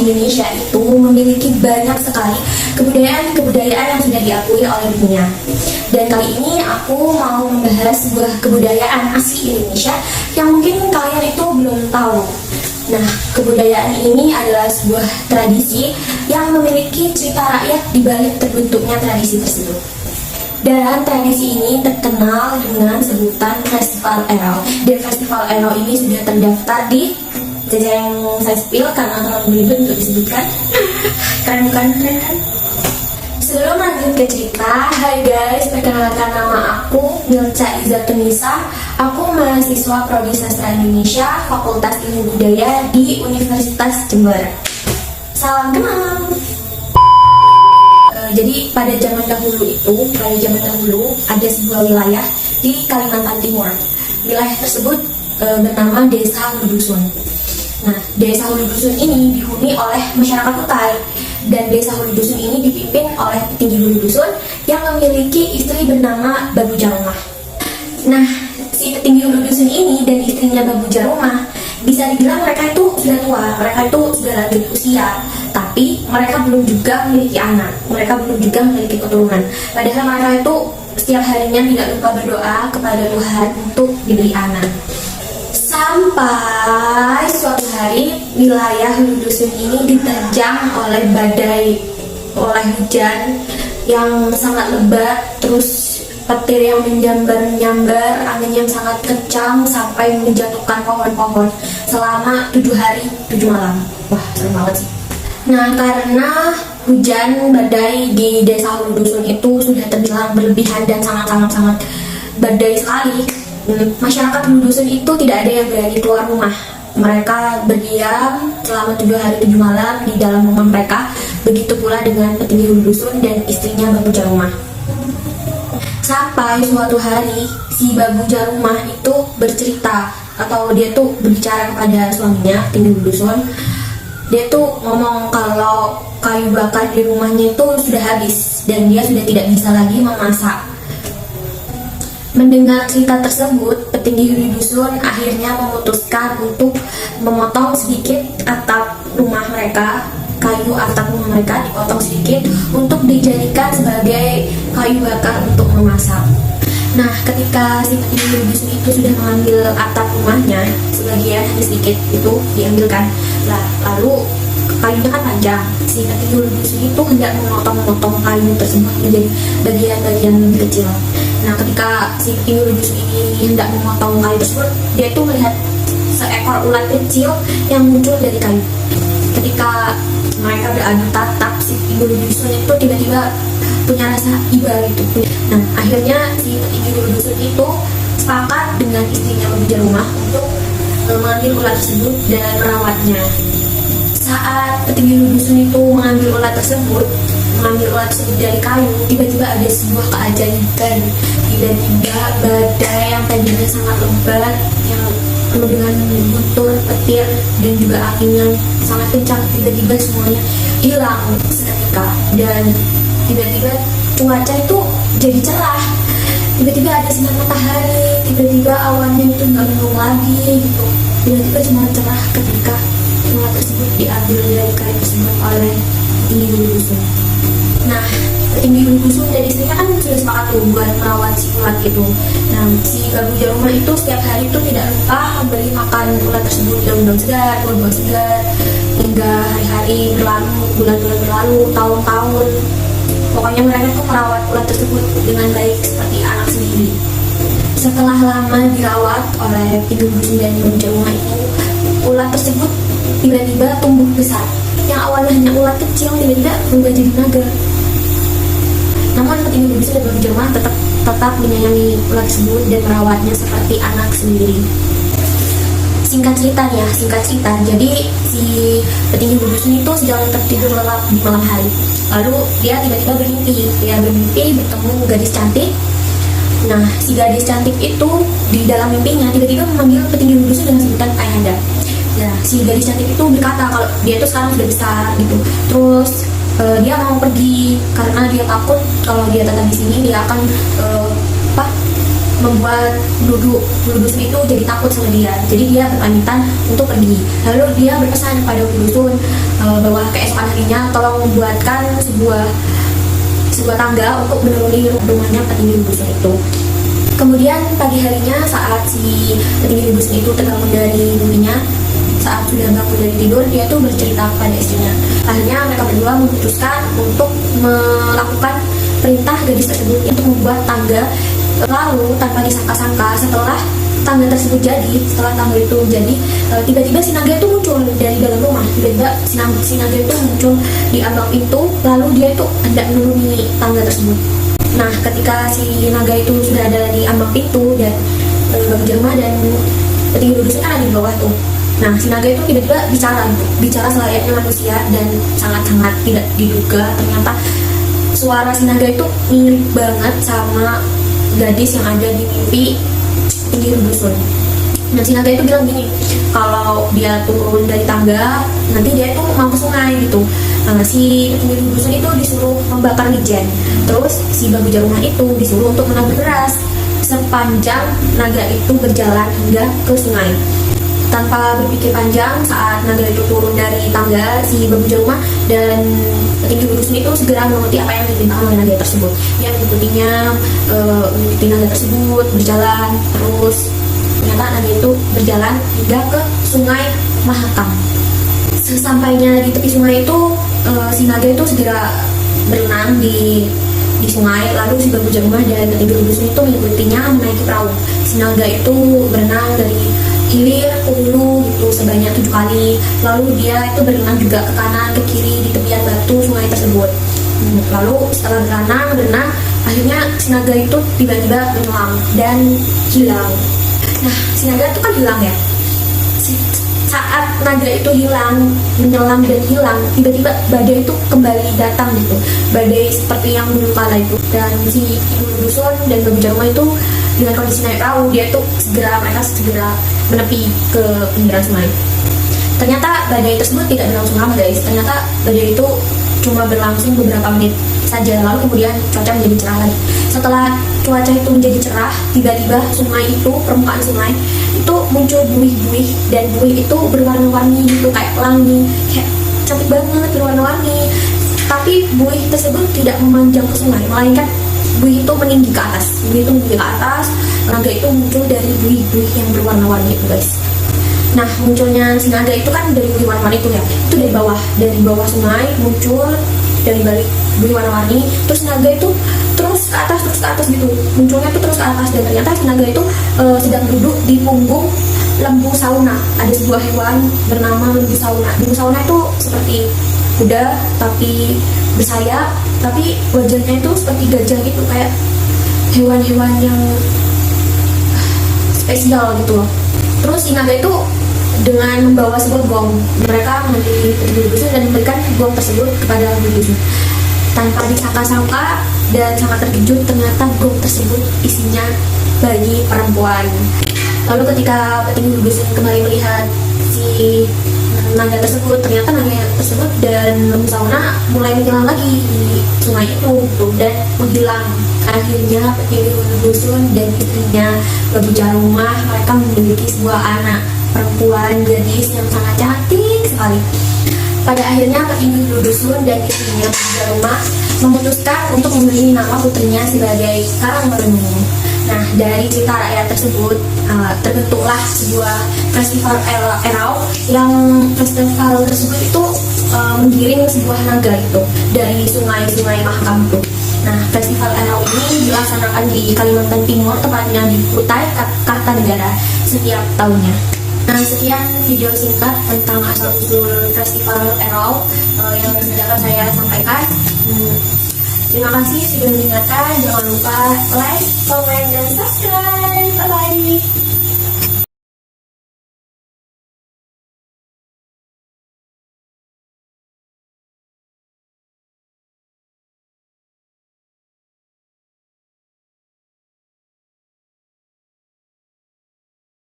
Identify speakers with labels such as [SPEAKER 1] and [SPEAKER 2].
[SPEAKER 1] Indonesia itu memiliki banyak sekali kebudayaan yang sudah diakui oleh dunia. Dan kali ini aku mau membahas sebuah kebudayaan asli Indonesia yang mungkin kalian itu belum tahu. Nah, kebudayaan ini adalah sebuah tradisi yang memiliki cerita rakyat di balik terbentuknya tradisi tersebut. Dan tradisi ini terkenal dengan sebutan Festival Ero. Dan Festival Ero ini sudah terdaftar di yang saya spill karena terlalu ribet untuk disebutkan. Keren bukan? Sebelum lanjut ke cerita, hai guys, perkenalkan nama aku Milca Izatunisa. Aku mahasiswa Prodi Sastra Indonesia, Fakultas Ilmu Budaya di Universitas Jember. Salam kenal. Jadi pada zaman dahulu ada sebuah wilayah di Kalimantan Timur. Wilayah tersebut bernama Desa Hulu Dusun. Nah, Desa Hulu Dusun ini dihuni oleh masyarakat Kutai, dan Desa Hulu Dusun ini dipimpin oleh petinggi Hulu Dusun yang memiliki istri bernama Babu Jarumah. Nah, si petinggi Hulu Dusun ini dan istrinya Babu Jarumah bisa dibilang mereka itu sudah tua, mereka itu sudah lanjut usia, tapi mereka belum juga memiliki anak, mereka belum juga memiliki keturunan. Padahal mereka itu setiap harinya tidak lupa berdoa kepada Tuhan untuk diberi anak. Sampai suatu hari wilayah Hulu Dusun ini diterjang oleh badai, oleh hujan yang sangat lebat, terus petir yang menyambar, angin yang sangat kencang sampai menjatuhkan pohon-pohon selama 7 hari 7 malam. Wah, serem banget sih. Nah, karena hujan badai di Desa Hulu Dusun itu sudah terbilang berlebihan dan sangat badai sekali, masyarakat Hulu Dusun itu tidak ada yang berani keluar rumah. Mereka berdiam selama 7 hari 7 malam di dalam rumah mereka. Begitu pula dengan petinggi Hulu Dusun dan istrinya Babu Jarumah. Sampai suatu hari si Babu Jarumah itu bercerita, atau dia tuh berbicara kepada suaminya, petinggi Hulu Dusun. Dia tuh ngomong kalau kayu bakar di rumahnya itu sudah habis dan dia sudah tidak bisa lagi memasak. Mendengar cerita tersebut, petinggi Hulu Dusun akhirnya memutuskan untuk memotong sedikit atap rumah mereka, kayu atap rumah mereka dipotong sedikit untuk dijadikan sebagai kayu bakar untuk memasak. Nah, ketika si petinggi Hulu Dusun itu sudah mengambil atap rumahnya, sebagian hanya sedikit itu diambilkan. Lalu kayunya kan panjang, si petinggi Hulu Dusun itu hendak memotong kayu tersebut menjadi bagian-bagian lebih kecil. Nah, ketika si petinggi Hulu Dusun ini hendak memotong kayu tersebut, dia itu melihat seekor ulat kecil yang muncul dari kayu. Ketika mereka beradu tatap, si petinggi Hulu Dusun itu tiba-tiba punya rasa iba gitu. Nah, akhirnya si petinggi Hulu Dusun itu sepakat dengan istrinya Babu Jarumah untuk mengambil ulat tersebut dan merawatnya. Saat petinggi Hulu Dusun itu mengambil ulat tersebut dari kayu, tiba-tiba ada sebuah keajaiban. Tiba-tiba badai yang tadinya sangat lebat, yang penuh dengan guntur, petir, dan juga angin yang sangat kencang, tiba-tiba semuanya hilang seketika. Dan tiba-tiba cuaca itu jadi cerah, tiba-tiba ada sinar matahari, tiba-tiba awannya itu nggak mendung lagi gitu. Tiba-tiba semua cerah ketika ulat tersebut diambil dari kayu tersebut oleh petinggi Hulu Dusun. Nah, petinggi Hulu Dusun dan istrinya kan sudah sepakat tuh buat merawat si ulat itu. Nah, si Babu Jarumah itu setiap hari itu tidak lupa memberi makan ulat tersebut daun-daun segar, buah-buah segar, hingga hari-hari berlalu, bulan-bulan berlalu, tahun-tahun. Pokoknya mereka tuh merawat ulat tersebut dengan baik seperti anak sendiri. Setelah lama dirawat oleh petinggi Hulu Dusun dan Babu Jarumah itu, ulat tersebut tiba-tiba tumbuh besar. Yang awalnya hanya ulat kecil tiba-tiba berubah jadi naga. Namun petinggi Hulu Dusun dan Babu Jarumah tetap menyayangi ulat tersebut dan merawatnya seperti anak sendiri. Singkat cerita, jadi si petinggi Hulu Dusun itu sedang tertidur lelap di malam hari. Lalu dia tiba-tiba bermimpi bertemu gadis cantik. Nah, si gadis cantik itu di dalam mimpinya tiba-tiba memanggil petinggi Hulu Dusun dengan sebutan ayahanda. Nah, si gadis cantik itu berkata kalau dia itu sekarang sudah besar gitu. Terus dia mau pergi karena dia takut kalau dia tetap di sini dia akan membuat penduduk dusun itu jadi takut sama dia. Jadi dia berpamitan untuk pergi. Lalu dia berpesan kepada dusun bahwa keesokan harinya tolong membuatkan sebuah tangga untuk menuruni rumahnya petinggi dusun itu. Kemudian pagi harinya saat si petinggi dusun itu terbangun dari mimpinya, saat sudah bangun dari tidur, dia tuh bercerita kepada istrinya. Akhirnya mereka berdua memutuskan untuk melakukan perintah gadis tersebut untuk membuat tangga. Lalu tanpa disangka-sangka setelah tangga tersebut jadi, tiba-tiba si naga itu muncul dari dalam rumah. Tiba-tiba si naga itu muncul di ambang pintu, lalu dia itu hendak menuruni tangga tersebut. Nah, ketika si naga itu sudah ada di ambang pintu dan Babu Jarumah dan petinggi dusun kan ada di bawah tuh. Nah, si naga itu tiba-tiba bicara selayaknya manusia dan sangat-sangat tidak diduga ternyata suara si naga itu mirip banget sama gadis yang ada di mimpi petinggi dusun. Nah, si naga itu bilang gini, kalau dia turun dari tangga, nanti dia itu mau ke sungai gitu. Si petinggi dusun itu disuruh membakar wijen. Terus si Babu Jarumah itu disuruh untuk menabur beras sepanjang naga itu berjalan hingga ke sungai. Tanpa berpikir panjang, saat naga itu turun dari tangga, si Babu Jarumah dan petinggi dusun itu segera mengikuti apa yang diperintahkan oleh naga tersebut. Dia mengikuti naga tersebut, berjalan terus. Ternyata naga itu berjalan hingga ke sungai Mahakam. Sesampainya di tepi sungai itu, si naga itu segera berenang di sungai. Lalu si Babu Jarumah dan petinggi dusun itu mengikutinya menaiki perahu. Si naga itu berenang dari hilir ke hulu gitu sebanyak 7 kali. Lalu dia itu berenang juga ke kanan ke kiri di tepian batu sungai tersebut. Lalu setelah berenang, akhirnya si naga itu tiba-tiba menyelam dan hilang. Nah, si naga itu kan hilang ya. Saat naga itu menyelam dan hilang, tiba-tiba badai itu kembali datang gitu. Badai seperti yang dulu kala itu. Dan si ibu dusun dan Babu Jarumah itu dengan kondisi naik perahu, mereka segera menepi ke pinggiran sungai. Ternyata badai tersebut tidak berlangsung lama, guys. Ternyata badai itu cuma berlangsung beberapa menit saja, lalu kemudian cuaca menjadi cerah lagi. Setelah cuaca itu menjadi cerah, tiba-tiba permukaan sungai itu muncul buih-buih, dan buih itu berwarna-warni gitu, kayak pelangi, kayak cantik banget, berwarna-warni. Tapi buih tersebut tidak memanjang ke sungai, melainkan buih itu meninggi ke atas. Naga itu muncul dari buih-buih yang berwarna-warni itu, guys. Nah, munculnya si naga itu kan dari buih warna-warni itu ya, itu dari bawah sungai muncul, dari balik buih warna-warni. Terus naga itu terus ke atas gitu, munculnya tuh terus ke atas. Dan ternyata si naga itu sedang duduk di punggung lembu sauna. Ada sebuah hewan bernama lembu sauna. Lembu sauna itu seperti kuda tapi bersayap, tapi wajahnya itu seperti gajah gitu, kayak hewan-hewan yang spesial gitu loh. Terus si naga itu dengan membawa sebuah gong, mereka menghadiri petinggi dusun dan memberikan gong tersebut kepada petinggi dusun. Tanpa disangka-sangka dan sangat terkejut, ternyata gong tersebut isinya bayi perempuan. Lalu ketika petinggi dusun kembali melihat si naga tersebut, ternyata naga tersebut dan lembu sauna mulai menghilang lagi di sungai itu dan menghilang. Akhirnya petinggi dusun dan istrinya Babu Jarumah, mereka memiliki sebuah anak perempuan gadis yang sangat cantik sekali. Pada akhirnya petinggi dusun dan istrinya Babu Jarumah memutuskan untuk memberi nama putrinya sebagai Karangmangu. Nah, dari cerita rakyat tersebut terbentuklah sebuah festival erau, yang festival tersebut itu menggiring sebuah naga itu dari sungai Mahakam itu. Nah, festival erau ini dilaksanakan di Kalimantan Timur, tepatnya di Kutai Kartanegara setiap tahunnya. Nah, sekian video singkat tentang asal-usul festival erau yang dapat saya sampaikan. Terima kasih sudah mendengarkan. Jangan lupa like, comment, dan subscribe. Bye-bye.